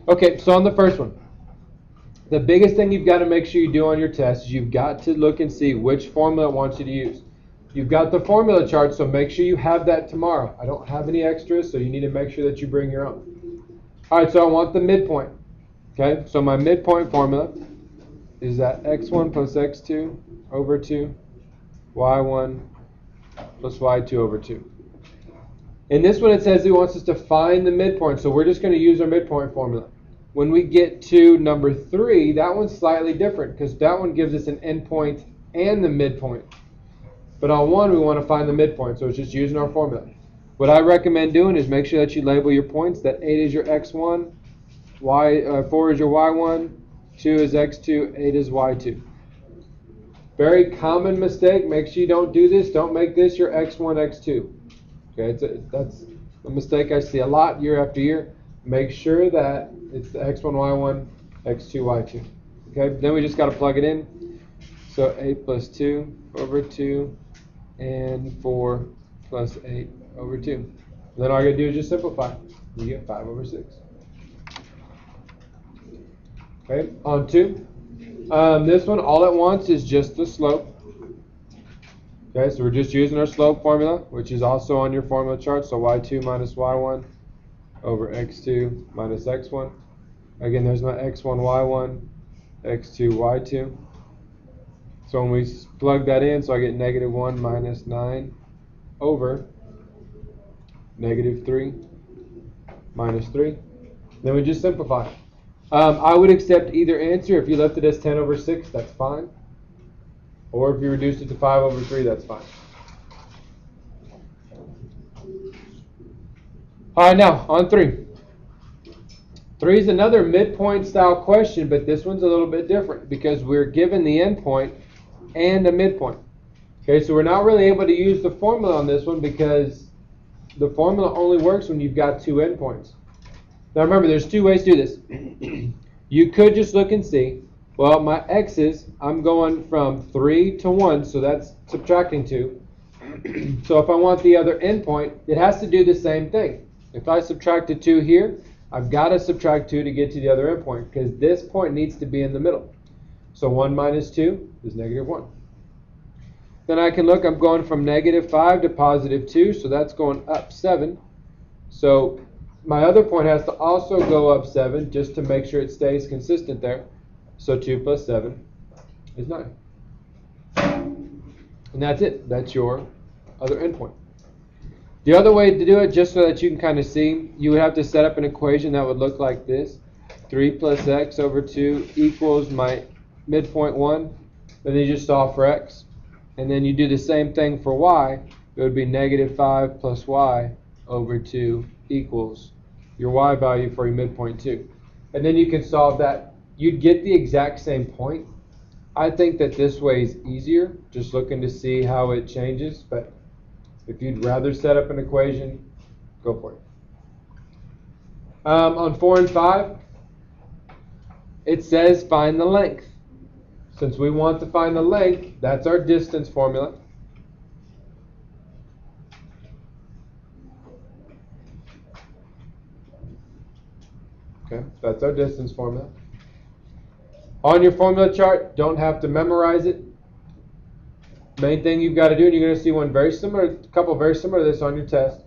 Okay, so on the first one, the biggest thing you've got to make sure you do on your test is you've got to look and see which formula it wants you to use. You've got the formula chart, so make sure you have that tomorrow. I don't have any extras, so you need to make sure that you bring your own. All right, so I want the midpoint. Okay, so my midpoint formula is that x1 plus x2 over 2, y1 plus y2 over 2. In this one, it says it wants us to find the midpoint, so we're just going to use our midpoint formula. When we get to number 3, that one's slightly different because that one gives us an endpoint and the midpoint. But on 1, we want to find the midpoint, so it's just using our formula. What I recommend doing is make sure that you label your points, that 8 is your x1, 4 is your y1, 2 is x2, 8 is y2. Very common mistake, make sure you don't do this. Don't make this your x1, x2. Okay, that's a mistake I see a lot year after year. Make sure that it's the x1, y1, x2, y2. Okay, then we just got to plug it in. So 8 plus 2 over 2 and 4 plus 8 over 2. And then all you got to do is just simplify. You get 5 over 6. Okay, on 2. This one, all it wants is just the slope. Okay, so we're just using our slope formula, which is also on your formula chart. So y2 minus y1 over x2 minus x1. Again, there's my x1, y1, x2, y2. So when we plug that in, so I get negative 1 minus 9 over negative 3 minus 3. Then we just simplify. I would accept either answer. If you left it as 10 over 6, that's fine. Or if you reduced it to 5 over 3, that's fine. All right, now on 3. 3 is another midpoint style question, but this one's a little bit different because we're given the endpoint and a midpoint. Okay, so we're not really able to use the formula on this one because the formula only works when you've got 2 endpoints. Now remember, there's 2 ways to do this. You could just look and see, well, my x's, I'm going from 3 to 1, so that's subtracting 2. So if I want the other endpoint, it has to do the same thing. If I subtracted 2 here, I've got to subtract 2 to get to the other endpoint because this point needs to be in the middle. So 1 minus 2 is negative 1. Then I can look, I'm going from negative 5 to positive 2, so that's going up 7. So my other point has to also go up 7 just to make sure it stays consistent there. So 2 plus 7 is 9. And that's it. That's your other endpoint. The other way to do it, just so that you can kind of see, you would have to set up an equation that would look like this. 3 plus x over 2 equals my midpoint 1. And then you just solve for x. And then you do the same thing for y. It would be negative 5 plus y over 2 equals your y value for your midpoint 2. And then you can solve that. You'd get the exact same point. I think that this way is easier, just looking to see how it changes. But if you'd rather set up an equation, go for it. On 4 and 5, it says find the length. Since we want to find the length, that's our distance formula. Okay, that's our distance formula. On your formula chart, don't have to memorize it. Main thing you've got to do, and you're going to see one very similar, a couple very similar to this on your test.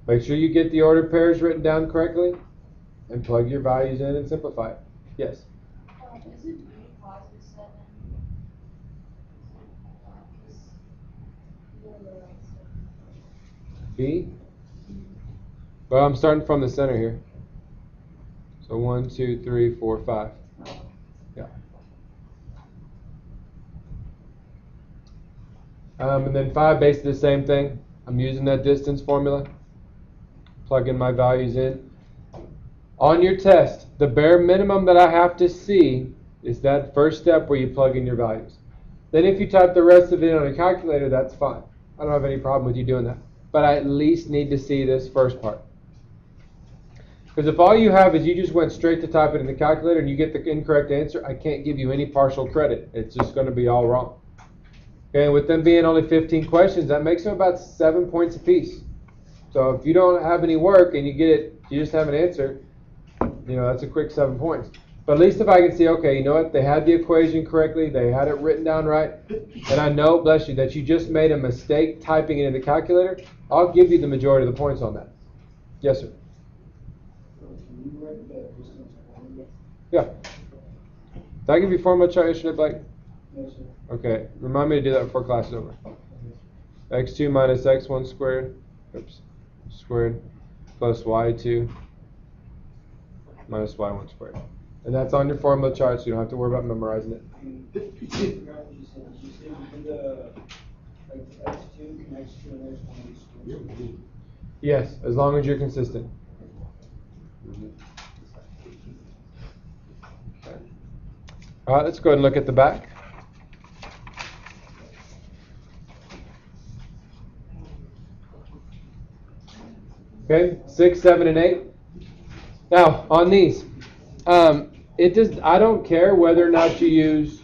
Make sure you get the ordered pairs written down correctly, and plug your values in and simplify it. Yes? Isn't 3 positive 7? B? Well, I'm starting from the center here. So 1, 2, 3, 4, 5. Yeah. And then 5, basically the same thing. I'm using that distance formula. Plug in my values in. On your test, the bare minimum that I have to see is that first step where you plug in your values. Then if you type the rest of it on a calculator, that's fine. I don't have any problem with you doing that. But I at least need to see this first part. Because if all you have is you just went straight to type it in the calculator and you get the incorrect answer, I can't give you any partial credit. It's just going to be all wrong. Okay, and with them being only 15 questions, that makes them about 7 points apiece. So if you don't have any work and you get it, you just have an answer, That's a quick 7 points. But at least if I can see, okay, you know what, they had the equation correctly, they had it written down right, and I know, bless you, that you just made a mistake typing it in the calculator, I'll give you the majority of the points on that. Yes, sir. Can you write that distance formula? Yeah. Did I give you formula chart yesterday, Blake? Yes, sir. Okay, remind me to do that before class is over. x2 minus x1 squared, squared, plus y2 minus y1 squared. And that's on your formula chart, so you don't have to worry about memorizing it. I forgot what you said. You said you did x2 can x2 and x1 be squared. Yes, as long as you're consistent. Okay. All right, let's go ahead and look at the back. Okay, 6, 7, and 8. Now, on these, I don't care whether or not you use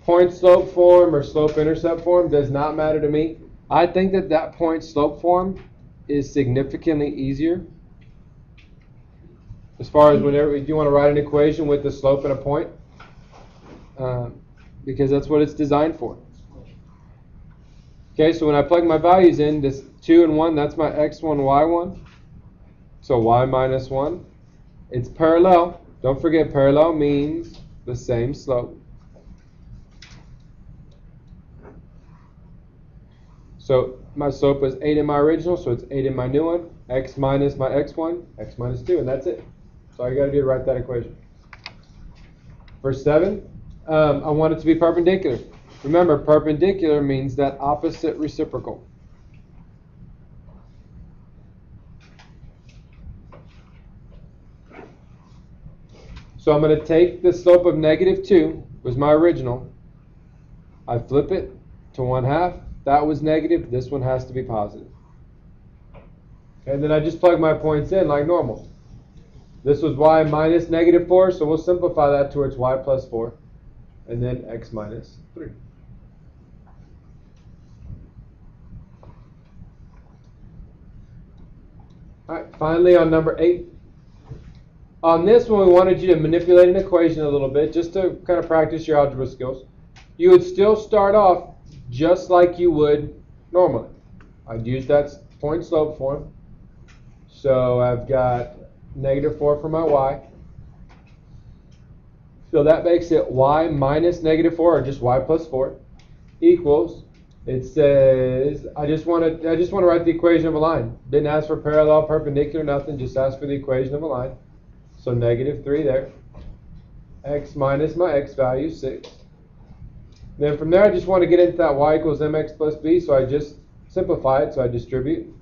point slope form or slope intercept form, does not matter to me. I think that point slope form is significantly easier. As far as whenever you want to write an equation with the slope and a point, because that's what it's designed for. Okay, so when I plug my values in, this 2 and 1, that's my x1, y1. So y minus 1. It's parallel. Don't forget, parallel means the same slope. So my slope was 8 in my original, so it's 8 in my new one. X minus my x1, x minus 2, and that's it. So all you got to do is write that equation. Verse 7, I want it to be perpendicular. Remember, perpendicular means that opposite reciprocal. So I'm going to take the slope of negative 2, was my original. I flip it to 1/2. That was negative. This one has to be positive. And then I just plug my points in like normal. This was y minus negative 4, so we'll simplify that towards y plus 4. And then x minus 3. All right, finally on number 8. On this one, we wanted you to manipulate an equation a little bit, just to kind of practice your algebra skills. You would still start off just like you would normally. I'd use that point slope form. So I've got negative 4 for my y. So that makes it y minus negative 4, or just y plus 4, equals, it says, I just want to write the equation of a line. Didn't ask for parallel, perpendicular, nothing, just asked for the equation of a line. So negative 3 there. X minus my x value, 6. Then from there, I just want to get into that y equals mx plus b, so I just simplify it, so I distribute.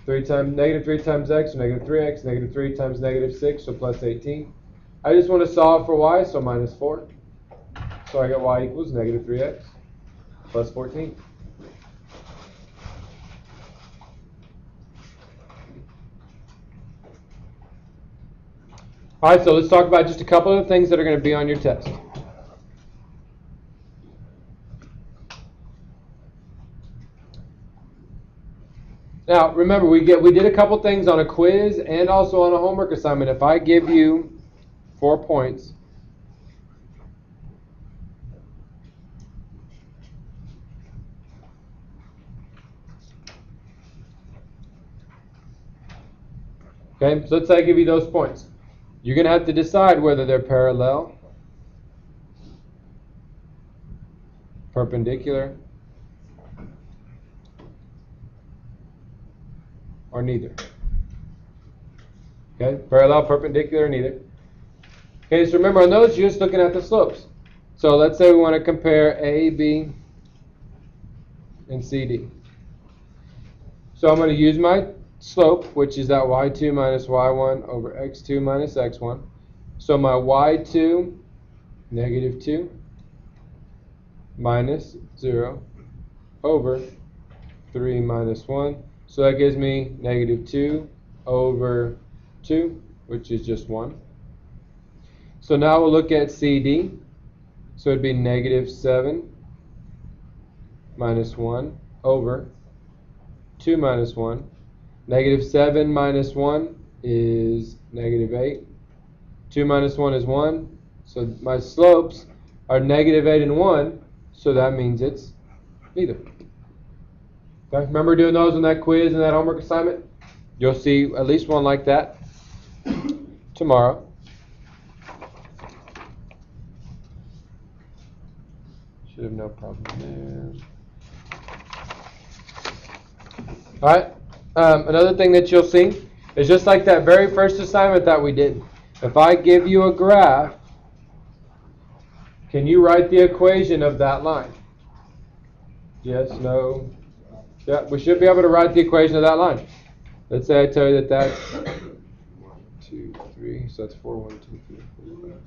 Negative 3 times x, so negative 3x, negative 3 times negative 6, so plus 18. I just want to solve for y, so minus 4. So I get y equals negative 3x plus 14. All right, so let's talk about just a couple of things that are going to be on your test. Now, remember, we did a couple things on a quiz and also on a homework assignment. If I give you 4 points, okay, so let's say I give you those points. You're going to have to decide whether they're parallel, perpendicular, or neither. Okay, parallel, perpendicular, neither. Okay, so remember on those, you're just looking at the slopes. So let's say we want to compare A, B, and CD. So I'm going to use my slope, which is that y2 minus y1 over x2 minus x1. So my y2, negative 2, minus 0 over 3 minus 1. So that gives me negative 2 over 2, which is just 1. So now we'll look at CD. So it'd be negative 7 minus 1 over 2 minus 1. Negative 7 minus 1 is negative 8. 2 minus 1 is 1. So my slopes are negative 8 and 1. So that means it's neither. Okay? Remember doing those in that quiz and that homework assignment? You'll see at least one like that tomorrow. Should have no problem there. Alright, another thing that you'll see is just like that very first assignment that we did. If I give you a graph, can you write the equation of that line? Yes, no. Yeah, we should be able to write the equation of that line. Let's say I tell you that that's 2, 3, so that's 4, 1, 2, 3, 4, 5,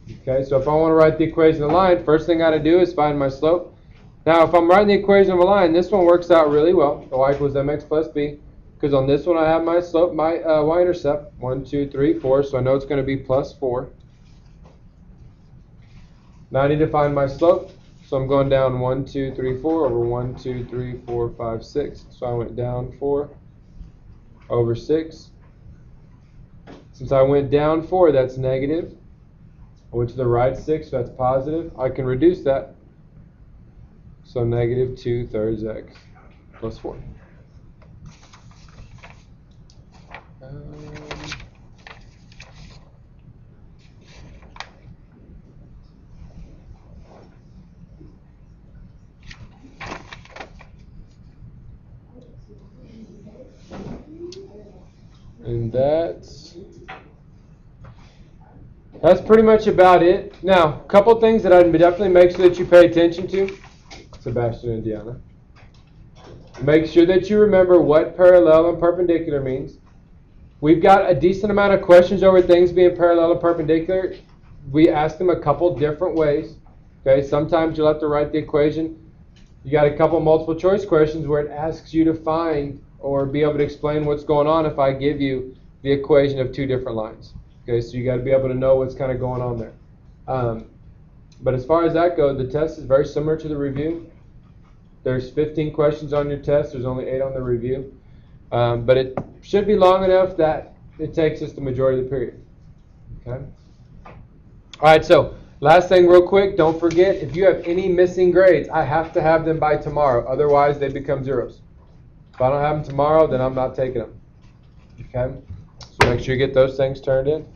6. Okay, so if I want to write the equation of the line, first thing I got to do is find my slope. Now, if I'm writing the equation of a line, this one works out really well. The y equals mx plus b. Because on this one I have my slope, my y-intercept, 1, 2, 3, 4. So I know it's going to be plus 4. Now I need to find my slope. So I'm going down 1, 2, 3, 4 over 1, 2, 3, 4, 5, 6. So I went down 4 over 6. Since I went down 4, that's negative. I went to the right 6, so that's positive. I can reduce that. So negative 2/3 x plus 4. And that's pretty much about it. Now, a couple things that I'd definitely make sure that you pay attention to. Sebastian and Deanna. Make sure that you remember what parallel and perpendicular means. We've got a decent amount of questions over things being parallel and perpendicular. We ask them a couple different ways. Okay, sometimes you'll have to write the equation. You got a couple multiple choice questions where it asks you to find or be able to explain what's going on if I give you the equation of two different lines. Okay, so you got to be able to know what's kind of going on there. But as far as that goes, the test is very similar to the review. There's 15 questions on your test. There's only 8 on the review. But it should be long enough that it takes us the majority of the period. Okay. All right, so last thing real quick, don't forget, if you have any missing grades, I have to have them by tomorrow. Otherwise, they become zeros. If I don't have them tomorrow, then I'm not taking them. Okay. So make sure you get those things turned in.